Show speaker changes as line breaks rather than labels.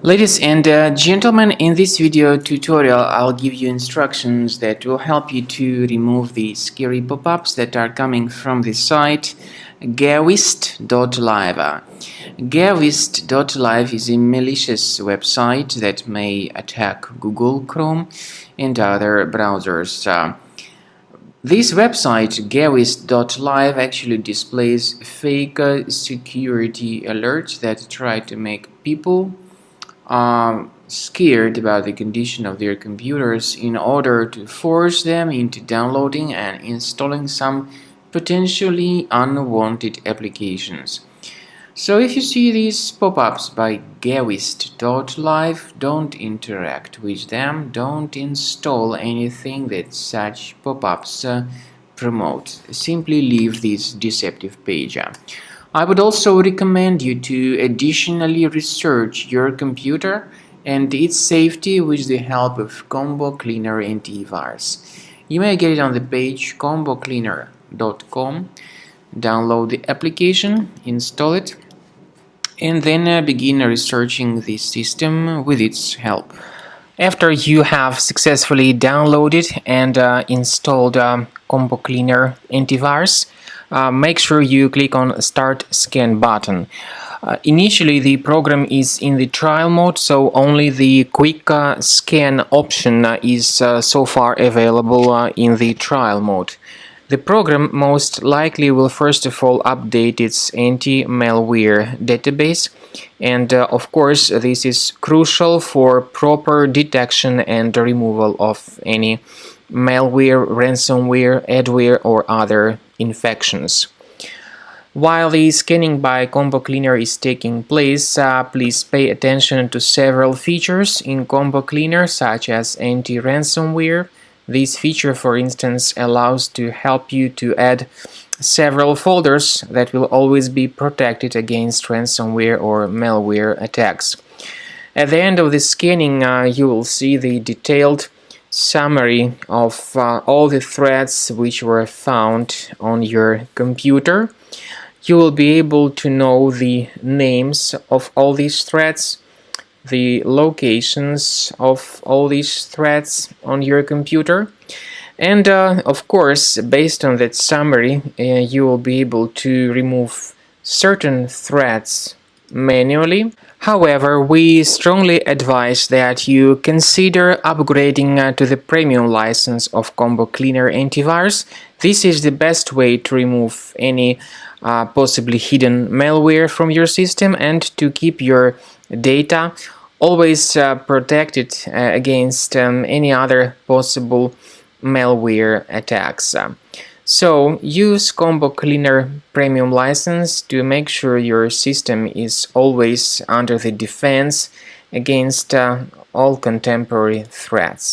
Ladies and gentlemen, in this video tutorial, I'll give you instructions that will help you to remove the scary pop-ups that are coming from the site Gawist.live. Gawist.live is a malicious website that may attack Google Chrome and other browsers. This website, Gawist.live, actually displays fake security alerts that try to make people scared about the condition of their computers in order to force them into downloading and installing some potentially unwanted applications. So if you see these pop-ups by Gawist.live, don't interact with them, don't install anything that such pop-ups promote. Simply leave this deceptive page. I would also recommend you to additionally research your computer and its safety with the help of Combo Cleaner antivirus. You may get it on the page combocleaner.com. Download the application, install it, and then begin researching the system with its help. After you have successfully downloaded and installed Combo Cleaner antivirus, make sure you click on Start Scan button. Initially, the program is in the trial mode, so only the quick scan option is so far available in the trial mode. The program most likely will first of all update its anti-malware database, and of course this is crucial for proper detection and removal of any malware, ransomware, adware or other infections. While the scanning by Combo Cleaner is taking place, please pay attention to several features in Combo Cleaner, such as anti-ransomware. This feature, for instance, allows to help you to add several folders that will always be protected against ransomware or malware attacks. At the end of the scanning, you will see the detailed summary of all the threads which were found on your computer. You will be able to know the names of all these threads, the locations of all these threads on your computer, and of course, based on that summary, you will be able to remove certain threads manually. However, we strongly advise that you consider upgrading to the premium license of Combo Cleaner antivirus. This is the best way to remove any possibly hidden malware from your system and to keep your data always protected against any other possible malware attacks. So use Combo Cleaner Premium license to make sure your system is always under the defense against all contemporary threats.